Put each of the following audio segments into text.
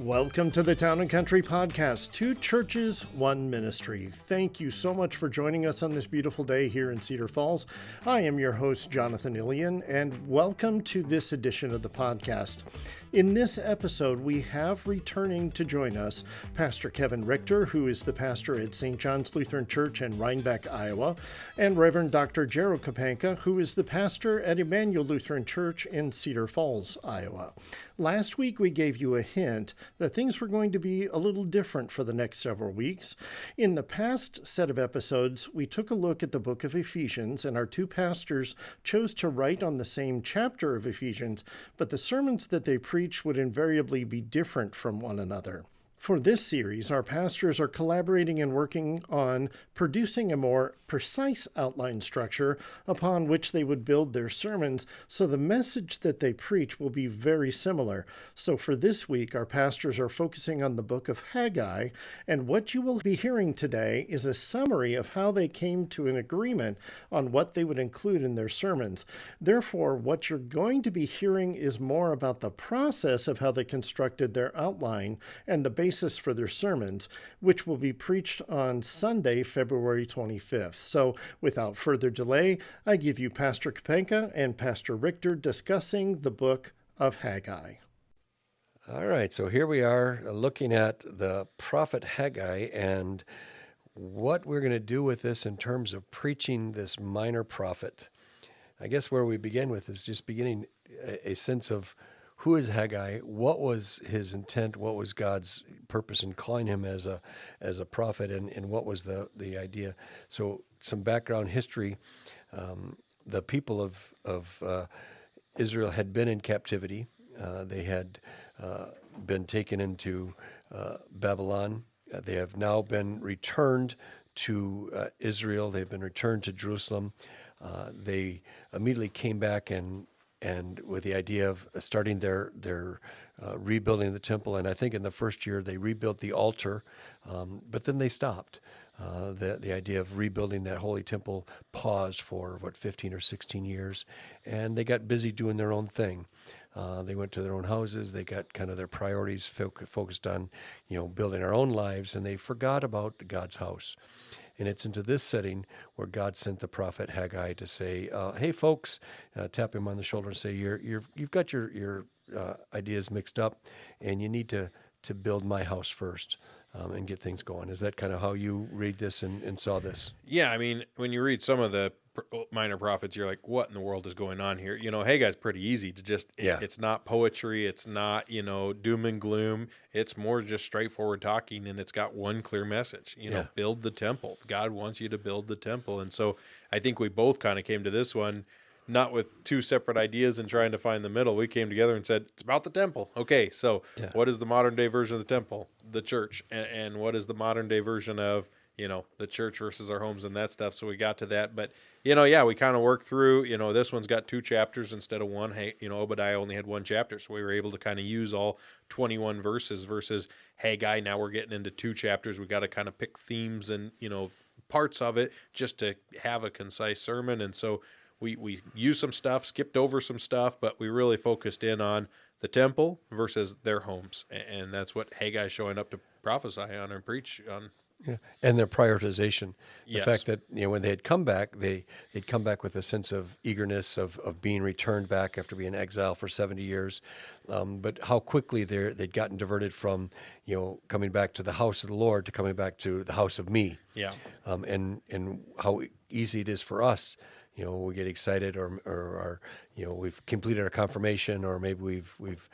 Welcome to the Town and Country Podcast, 2 churches, 1 ministry. Thank you so much for joining us on this beautiful day here in Cedar Falls. I am your host, Jonathan Ilian, and welcome to this edition of the podcast. In this episode, we have returning to join us Pastor Kevin Richter, who is the pastor at St. John's Lutheran Church in Rhinebeck, Iowa, and Reverend Dr. Gerald Kapanka, who is the pastor at Immanuel Lutheran Church in Cedar Falls, Iowa. Last week, we gave you a hint that things were going to be a little different for the next several weeks. In the past set of episodes, we took a look at the book of Ephesians, and our 2 pastors chose to write on the same chapter of Ephesians, but the sermons that they preach would invariably be different from one another. For this series, our pastors are collaborating and working on producing a more precise outline structure upon which they would build their sermons, so the message that they preach will be very similar. So for this week, our pastors are focusing on the book of Haggai, and what you will be hearing today is a summary of how they came to an agreement on what they would include in their sermons. Therefore, what you're going to be hearing is more about the process of how they constructed their outline and the basis for their sermons, which will be preached on Sunday, February 25th. So without further delay, I give you Pastor Kapanka and Pastor Richter discussing the book of Haggai. All right, so here we are looking at the prophet Haggai and what we're going to do with this in terms of preaching this minor prophet. I guess where we begin with is just beginning a sense of who is Haggai? What was his intent? What was God's purpose in calling him as a prophet? And what was the idea? So some background history. The people of Israel had been in captivity. They had been taken into Babylon. They have now been returned to Israel. They've been returned to Jerusalem. They immediately came back and with the idea of starting their rebuilding the temple. And I think in the first year they rebuilt the altar, but then they stopped. The idea of rebuilding that holy temple paused for 15 or 16 years, and they got busy doing their own thing. They went to their own houses. They got kind of their priorities focused on, building our own lives, and they forgot about God's house. And it's into this setting where God sent the prophet Haggai to say, "Hey, folks," tap him on the shoulder and say, "You've got your ideas mixed up, and you need to build my house first and get things going." Is that kind of how you read this and saw this? Yeah, I mean, when you read some of the minor prophets, you're like, what in the world is going on here? Haggai's pretty easy to just, it's not poetry. It's not, doom and gloom. It's more just straightforward talking, and it's got one clear message, build the temple. God wants you to build the temple. And so I think we both kind of came to this one, not with 2 separate ideas and trying to find the middle. We came together and said, it's about the temple. Okay, so What is the modern day version of the temple? The church. And what is the modern day version of, the church versus our homes and that stuff? So we got to that. But, we kind of worked through, this one's got 2 chapters instead of 1. Hey, Obadiah only had 1 chapter. So we were able to kind of use all 21 verses versus Haggai. Now we're getting into 2 chapters. We got to kind of pick themes and, parts of it just to have a concise sermon. And so we used some stuff, skipped over some stuff, but we really focused in on the temple versus their homes. And that's what Haggai's showing up to prophesy on and preach on. Yeah, and their prioritization. The Yes. fact that when they had come back, they'd come back with a sense of eagerness of being returned back after being in exile for 70 years. But how quickly they'd gotten diverted from coming back to the house of the Lord to coming back to the house of me. Yeah. And how easy it is for us. We get excited, or we've completed our confirmation, or maybe we've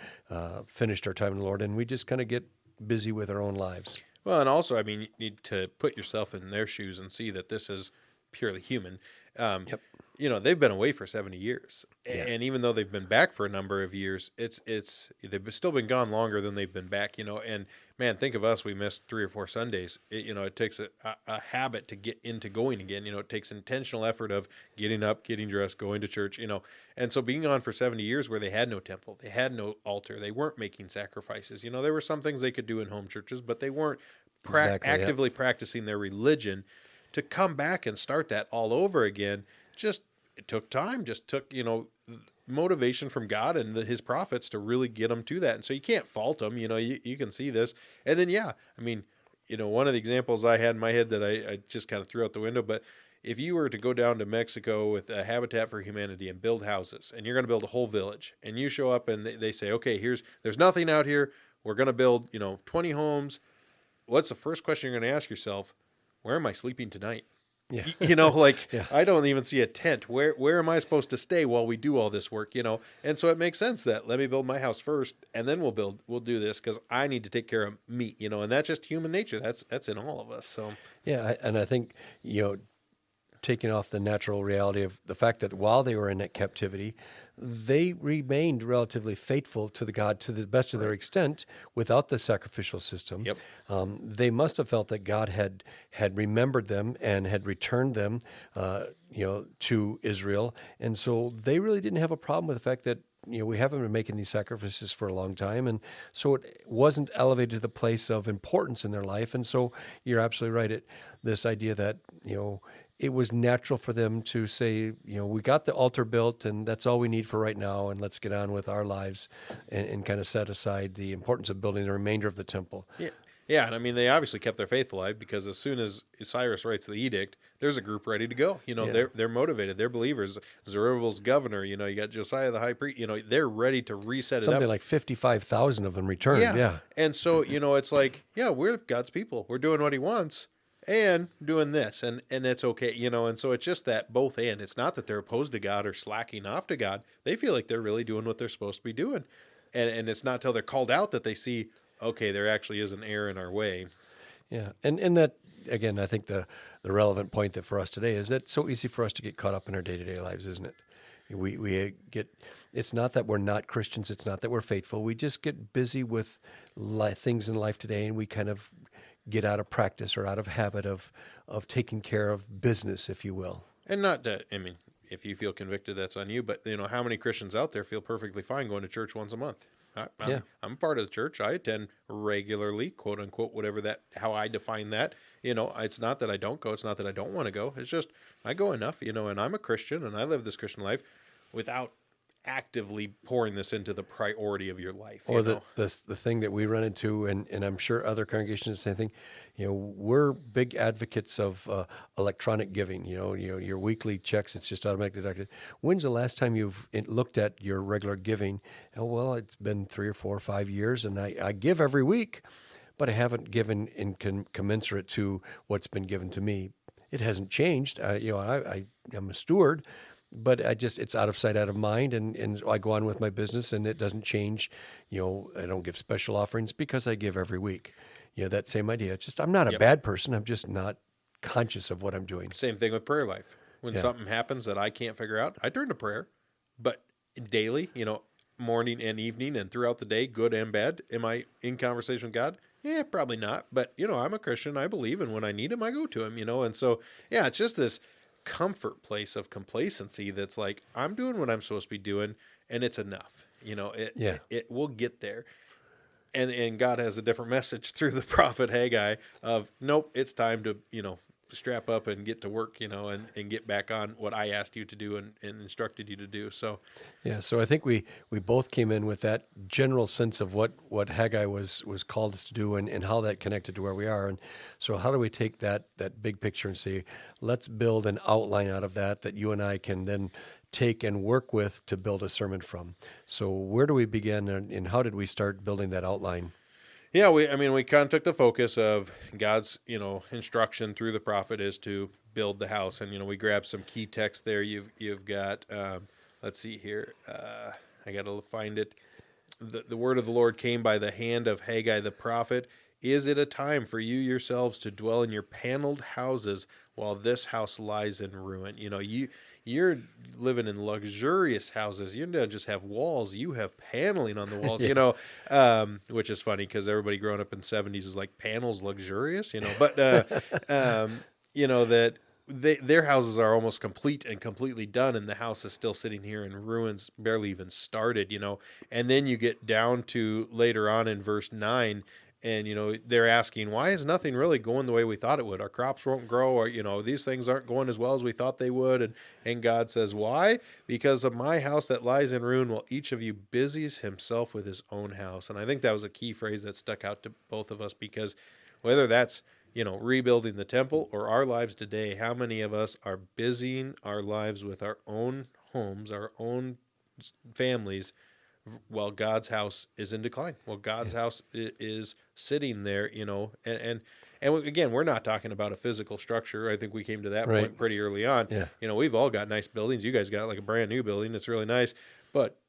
finished our time in the Lord, and we just kind of get busy with our own lives. Well, and also, you need to put yourself in their shoes and see that this is purely human. Yep. They've been away for 70 years. Yeah. And even though they've been back for a number of years, they've still been gone longer than they've been back, and man, think of us, we missed 3 or 4 Sundays. It takes a habit to get into going again. It takes intentional effort of getting up, getting dressed, going to church, and so being on for 70 years where they had no temple, they had no altar, they weren't making sacrifices. There were some things they could do in home churches, but they weren't actively practicing their religion. To come back and start that all over again, it took time, just took, motivation from God and his prophets to really get them to that. And so you can't fault them. You can see this. And then, one of the examples I had in my head that I just kind of threw out the window, but if you were to go down to Mexico with a Habitat for Humanity and build houses, and you're going to build a whole village, and you show up and they say, okay, there's nothing out here. We're going to build, 20 homes. What's the first question you're going to ask yourself? Where am I sleeping tonight? Yeah. Yeah. I don't even see a tent. Where am I supposed to stay while we do all this work, And so it makes sense that let me build my house first, and then we'll do this, because I need to take care of me, and that's just human nature. That's in all of us. So yeah, and I think, taking off the natural reality of the fact that while they were in that captivity, they remained relatively faithful to the God to the best of their extent without the sacrificial system. Yep. They must have felt that God had remembered them and had returned them, to Israel. And so they really didn't have a problem with the fact that, we haven't been making these sacrifices for a long time. And so it wasn't elevated to the place of importance in their life. And so you're absolutely right. This idea that, it was natural for them to say, we got the altar built and that's all we need for right now, and let's get on with our lives and kind of set aside the importance of building the remainder of the temple. Yeah. Yeah, and they obviously kept their faith alive, because as soon as Cyrus writes the edict, there's a group ready to go. They're motivated. They're believers. Zerubbabel's governor, you got Josiah the high priest, they're ready to reset it up. Something like 55,000 of them returned. Yeah. And so, it's like, we're God's people. We're doing what he wants and doing this, and it's okay, and so it's just that both and. It's not that they're opposed to God or slacking off to God. They feel like they're really doing what they're supposed to be doing. And it's not till they're called out that they see, okay, there actually is an error in our way. Yeah. And that, again, I think the relevant point that for us today is that it's so easy for us to get caught up in our day-to-day lives, isn't it? We get, it's not that we're not Christians. It's not that we're faithful. We just get busy with things in life today, and we kind of get out of practice or out of habit of taking care of business, if you will. And not that, if you feel convicted, that's on you. But, how many Christians out there feel perfectly fine going to church once a month? I'm part of the church. I attend regularly, quote unquote, how I define that. It's not that I don't go. It's not that I don't want to go. It's just I go enough, and I'm a Christian and I live this Christian life without actively pouring this into the priority of your life. Or the thing that we run into, and I'm sure other congregations the same thing, we're big advocates of electronic giving, your weekly checks, it's just automatically deducted. When's the last time you've looked at your regular giving? Oh, well, it's been 3 or 4 or 5 years, and I give every week, but I haven't given in commensurate to what's been given to me. It hasn't changed. I'm a steward, but it's out of sight, out of mind, and I go on with my business, and it doesn't change. I don't give special offerings because I give every week. That same idea. It's just, I'm not a bad person. I'm just not conscious of what I'm doing. Same thing with prayer life. When something happens that I can't figure out, I turn to prayer. But daily, morning and evening and throughout the day, good and bad, am I in conversation with God? Yeah, probably not. But, I'm a Christian. I believe, and when I need him, I go to him, And so, it's just this comfort place of complacency that's like, I'm doing what I'm supposed to be doing, and it's enough. It will get there. And God has a different message through the prophet Haggai of, nope, it's time to, strap up and get to work, and get back on what I asked you to do and instructed you to do. So, so I think we both came in with that general sense of what Haggai was called us to do and how that connected to where we are. And so how do we take that big picture and say, let's build an outline out of that you and I can then take and work with to build a sermon from. So where do we begin, and how did we start building that outline? Yeah, we kind of took the focus of God's, instruction through the prophet is to build the house. And, we grabbed some key text there. You've got, let's see here. I got to find it. The word of the Lord came by the hand of Haggai the prophet. Is it a time for you yourselves to dwell in your paneled houses while this house lies in ruin? You're living in luxurious houses. You don't just have walls. You have paneling on the walls, which is funny because everybody growing up in the 70s is like, panels luxurious, but, that their houses are almost complete and completely done, and the house is still sitting here in ruins, barely even started, and then you get down to later on in verse 9, And, they're asking, why is nothing really going the way we thought it would? Our crops won't grow, or, these things aren't going as well as we thought they would. And God says, why? Because of my house that lies in ruin, while each of you busies himself with his own house. And I think that was a key phrase that stuck out to both of us, because whether that's, rebuilding the temple or our lives today, how many of us are busying our lives with our own homes, our own families, while God's house is in decline? Well, God's house is sitting there, and again, we're not talking about a physical structure. I think we came to that point pretty early on. Yeah. We've all got nice buildings. You guys got like a brand new building. It's really nice, but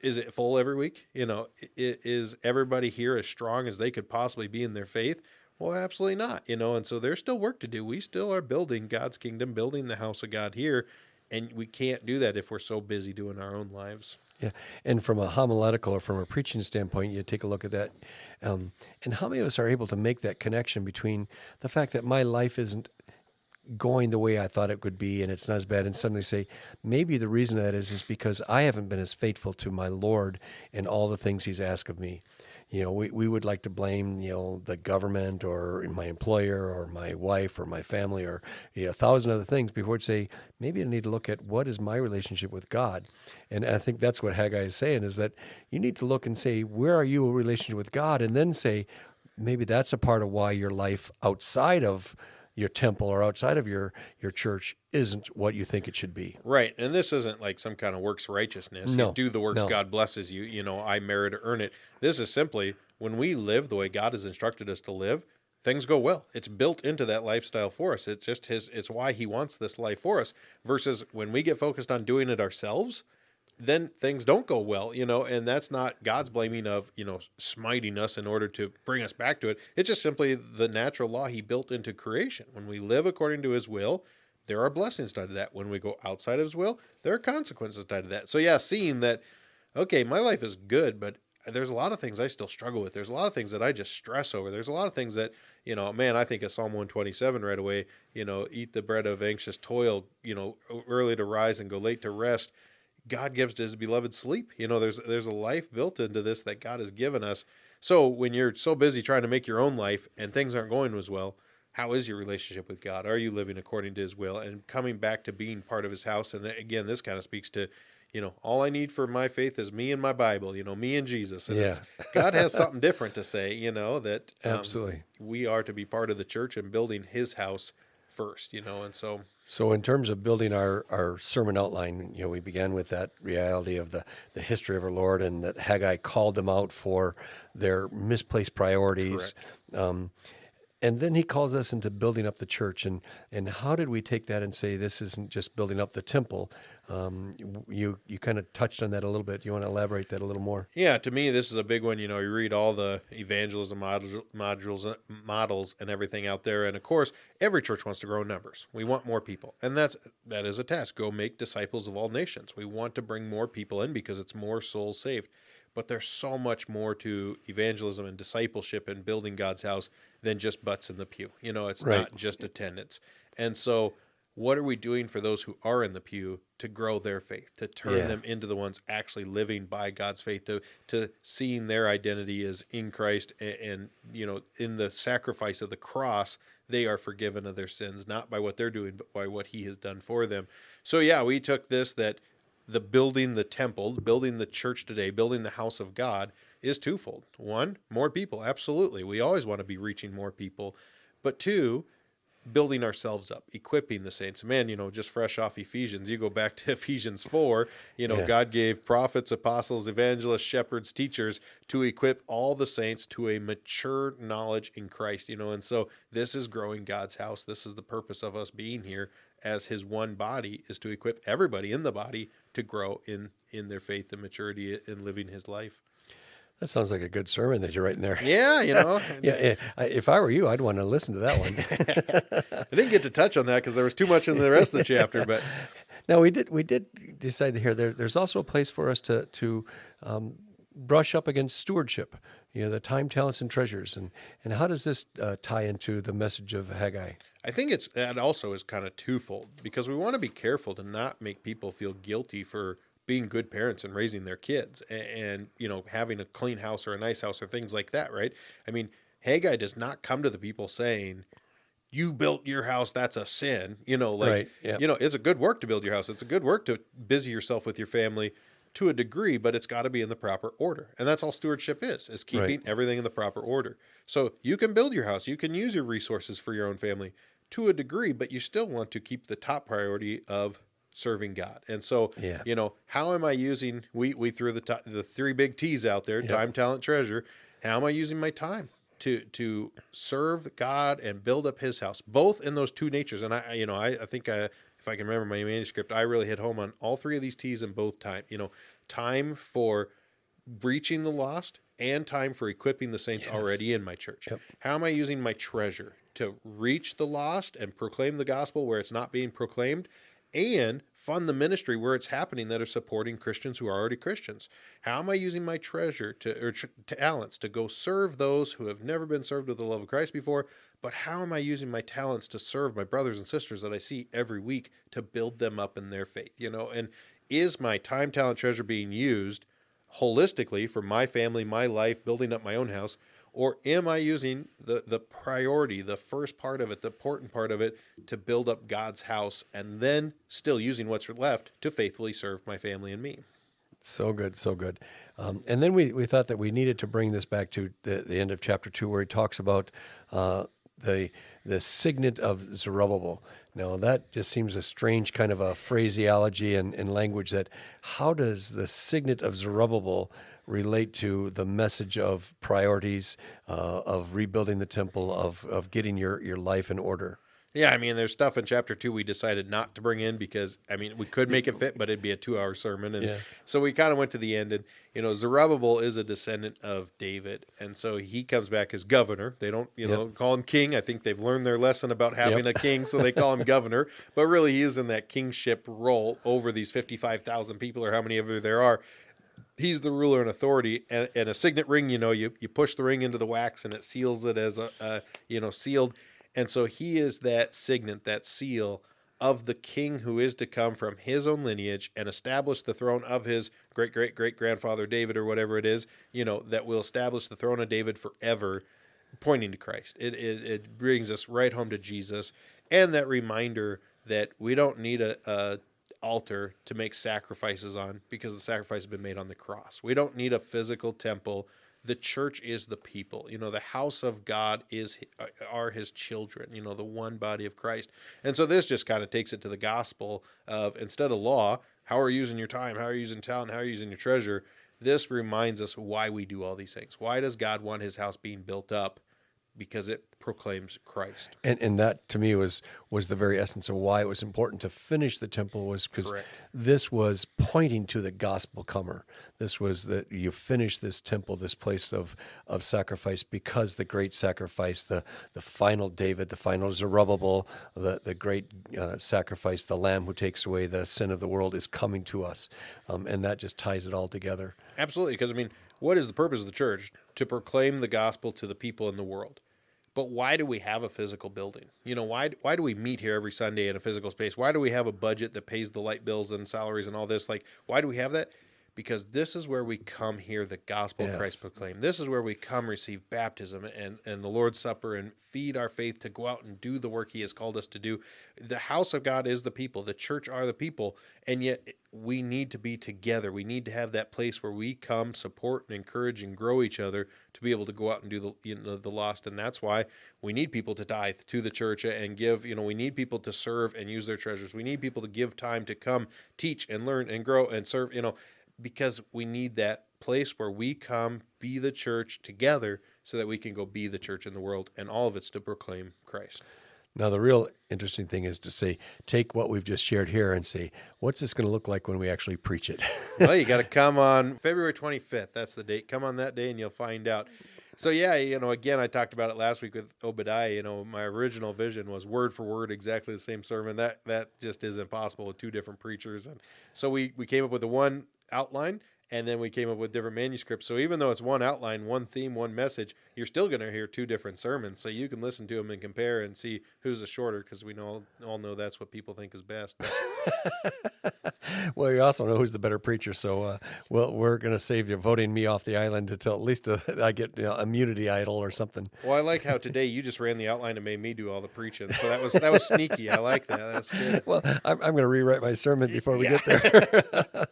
is it full every week? Is everybody here as strong as they could possibly be in their faith? Well, absolutely not, and so there's still work to do. We still are building God's kingdom, building the house of God here, and we can't do that if we're so busy doing our own lives. Yeah, and from a homiletical or from a preaching standpoint, you take a look at that. And how many of us are able to make that connection between the fact that my life isn't going the way I thought it would be, and it's not as bad, and suddenly say, maybe the reason that is because I haven't been as faithful to my Lord in all the things he's asked of me. We would like to blame, the government or my employer or my wife or my family or 1,000 other things before we'd say, maybe I need to look at what is my relationship with God. And I think that's what Haggai is saying, is that you need to look and say, where are you in relationship with God? And then say, maybe that's a part of why your life outside of your temple or outside of your church isn't what you think it should be. Right. And this isn't like some kind of works righteousness. No, you do the works, no. God blesses you. I merit or earn it. This is simply when we live the way God has instructed us to live, things go well. It's built into that lifestyle for us. It's just it's why he wants this life for us, versus when we get focused on doing it ourselves, then things don't go well, and that's not God's blaming of, smiting us in order to bring us back to it. It's just simply the natural law he built into creation. When we live according to his will, there are blessings tied to that. When we go outside of his will, there are consequences tied to that. So yeah, seeing that, okay, my life is good, but there's a lot of things I still struggle with. There's a lot of things that I just stress over. There's a lot of things that, I think of Psalm 127 right away, eat the bread of anxious toil, early to rise and go late to rest. God gives to his beloved sleep. There's a life built into this that God has given us. So when you're so busy trying to make your own life and things aren't going as well, how is your relationship with God? Are you living according to his will and coming back to being part of his house? And again, this kind of speaks to, all I need for my faith is me and my Bible, me and Jesus. And God has something different to say, that absolutely we are to be part of the church and building his house first, and so. So in terms of building our sermon outline, we began with that reality of the history of our Lord, and that Haggai called them out for their misplaced priorities. And then he calls us into building up the church. And how did we take that and say, this isn't just building up the temple? You kind of touched on that a little bit. You want to elaborate that a little more? Yeah, to me, this is a big one. You read all the evangelism models and everything out there. And of course, every church wants to grow in numbers. We want more people. And that is a task. Go make disciples of all nations. We want to bring more people in because it's more souls saved. But there's so much more to evangelism and discipleship and building God's house than just butts in the pew. It's not just attendance. And so what are we doing for those who are in the pew to grow their faith, to turn them into the ones actually living by God's faith, to seeing their identity as in Christ and in the sacrifice of the cross, they are forgiven of their sins, not by what they're doing, but by what he has done for them. So yeah, we took this, that the building the temple, building the church today, building the house of God is twofold. One, more people. Absolutely. We always want to be reaching more people. But two, building ourselves up, equipping the saints. Man, just fresh off Ephesians, you go back to Ephesians 4, God gave prophets, apostles, evangelists, shepherds, teachers to equip all the saints to a mature knowledge in Christ, and so this is growing God's house. This is the purpose of us being here as his one body, is to equip everybody in the body to grow in their faith and maturity in living his life. That sounds like a good sermon that you're writing there. Yeah, Yeah, if I were you, I'd want to listen to that one. I didn't get to touch on that because there was too much in the rest of the chapter. But no, we did decide to hear there's also a place for us to brush up against stewardship. The time, talents, and treasures. And how does this tie into the message of Haggai? I think that also is kind of twofold, because we want to be careful to not make people feel guilty for being good parents and raising their kids and having a clean house or a nice house or things like that, right? I mean, Haggai does not come to the people saying, you built your house, that's a sin. Right, yeah. It's a good work to build your house. It's a good work to busy yourself with your family to a degree, but it's got to be in the proper order. And that's all stewardship is keeping everything in the proper order. So you can build your house. You can use your resources for your own family to a degree, but you still want to keep the top priority of serving God. And so, how am I using, we threw the three big T's out there, time, talent, treasure. How am I using my time to serve God and build up his house, both in those two natures? And I think if I can remember my manuscript, I really hit home on all three of these T's in both time. Time for reaching the lost and time for equipping the saints already in my church. Yep. How am I using my treasure to reach the lost and proclaim the gospel where it's not being proclaimed, and fund the ministry where it's happening that are supporting Christians who are already Christians? How am I using my treasure to talents to go serve those who have never been served with the love of Christ before? But how am I using my talents to serve my brothers and sisters that I see every week to build them up in their faith? And is my time, talent, treasure being used holistically for my family, my life, building up my own house? Or am I using the priority, the first part of it, the important part of it, to build up God's house, and then still using what's left to faithfully serve my family and me? So good, so good. And then we thought that we needed to bring this back to the end of chapter 2, where he talks about the signet of Zerubbabel. Now, that just seems a strange kind of a phraseology and language. That how does the signet of Zerubbabel relate to the message of priorities, of rebuilding the temple, of getting your life in order? Yeah, there's stuff in chapter 2 we decided not to bring in because, we could make it fit, but it'd be a 2-hour sermon. And so we kind of went to the end. And, Zerubbabel is a descendant of David. And so he comes back as governor. They don't, call him king. I think they've learned their lesson about having a king, so they call him governor. But really, he is in that kingship role over these 55,000 people, or how many of there are. He's the ruler and authority, and a signet ring, you push the ring into the wax and it seals it as sealed. And so he is that signet, that seal of the king who is to come from his own lineage and establish the throne of his great-great-great-grandfather David, or whatever it is, that will establish the throne of David forever, pointing to Christ. It brings us right home to Jesus, and that reminder that we don't need a altar to make sacrifices on, because the sacrifice has been made on the cross. We don't need a physical temple. The church is the people. The house of God are his children, the one body of Christ. And so this just kind of takes it to the gospel of, instead of law, how are you using your time? How are you using talent? How are you using your treasure? This reminds us why we do all these things. Why does God want his house being built up? Because it proclaims Christ. And that, to me, was the very essence of why it was important to finish the temple, was because this was pointing to the gospel comer. This was that you finish this temple, this place of sacrifice, because the great sacrifice, the final David, the final Zerubbabel, the great sacrifice, the Lamb who takes away the sin of the world, is coming to us. And that just ties it all together. Absolutely, because, what is the purpose of the church? To proclaim the gospel to the people in the world. But why do we have a physical building? Why do we meet here every Sunday in a physical space? Why do we have a budget that pays the light bills and salaries and all this? Why do we have that? Because this is where we come hear the gospel of Christ proclaimed. This is where we come receive baptism and the Lord's Supper and feed our faith to go out and do the work he has called us to do. The house of God is the people. The church are the people. And yet we need to be together. We need to have that place where we come, support and encourage and grow each other to be able to go out and do the lost. And that's why we need people to tithe to the church and give. We need people to serve and use their treasures. We need people to give time to come teach and learn and grow and serve, because we need that place where we come be the church together so that we can go be the church in the world, and all of it's to proclaim Christ. Now, the real interesting thing is to take what we've just shared here and say, what's this going to look like when we actually preach it? Well, you got to come on February 25th. That's the date. Come on that day and you'll find out. So yeah, again, I talked about it last week with Obadiah. My original vision was word for word, exactly the same sermon. That just isn't possible with two different preachers. And so we came up with the one outline, And then we came up with different manuscripts. So even though it's one outline, one theme, one message, you're still going to hear 2 different sermons. So you can listen to them and compare and see who's the shorter, because we all know that's what people think is best. Well, you also know who's the better preacher. So we're going to save you voting me off the island until at least I get immunity idol or something. Well, I like how today you just ran the outline and made me do all the preaching. So that was sneaky. I like that. That's good. Well, I'm going to rewrite my sermon before we get there.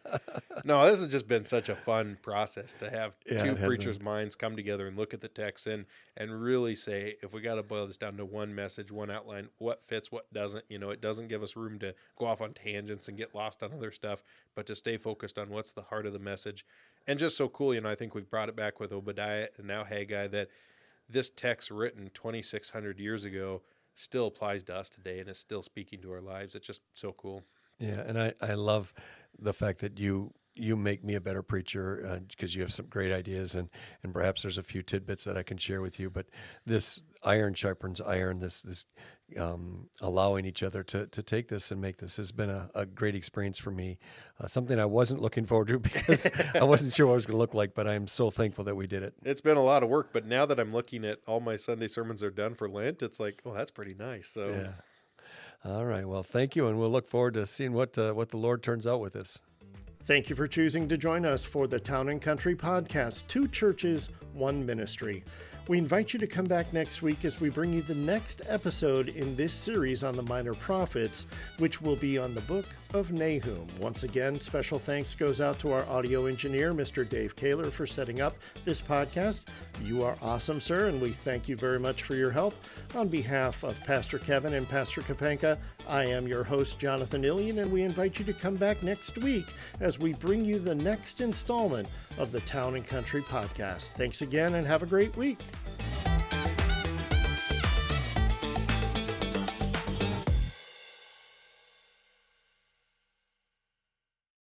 No, this has just been such a fun process to have 2 preachers' been. minds come together and look at the text and really say, if we got to boil this down to one message, one outline, what fits, what doesn't. It doesn't give us room to go off on tangents and get lost on other stuff, but to stay focused on what's the heart of the message. And just so cool, I think we've brought it back with Obadiah and now Haggai, that this text written 2,600 years ago still applies to us today and is still speaking to our lives. It's just so cool. Yeah, and I love the fact that you make me a better preacher because you have some great ideas, and perhaps there's a few tidbits that I can share with you. But this iron sharpens iron, this allowing each other to take this and make this has been a great experience for me. Something I wasn't looking forward to because I wasn't sure what it was going to look like, but I'm so thankful that we did it. It's been a lot of work, but now that I'm looking at all my Sunday sermons are done for Lent, it's like, oh, that's pretty nice. So yeah. All right. Well, thank you, and we'll look forward to seeing what the Lord turns out with this. Thank you for choosing to join us for the Town and Country Podcast, 2 churches, 1 ministry. We invite you to come back next week as we bring you the next episode in this series on the Minor Prophets, which will be on the book of Nahum. Once again, special thanks goes out to our audio engineer, Mr. Dave Kaler, for setting up this podcast. You are awesome, sir, and we thank you very much for your help. On behalf of Pastor Kevin and Pastor Kapenka, I am your host, Jonathan Ilian, and we invite you to come back next week as we bring you the next installment of the Town and Country Podcast. Thanks again, and have a great week.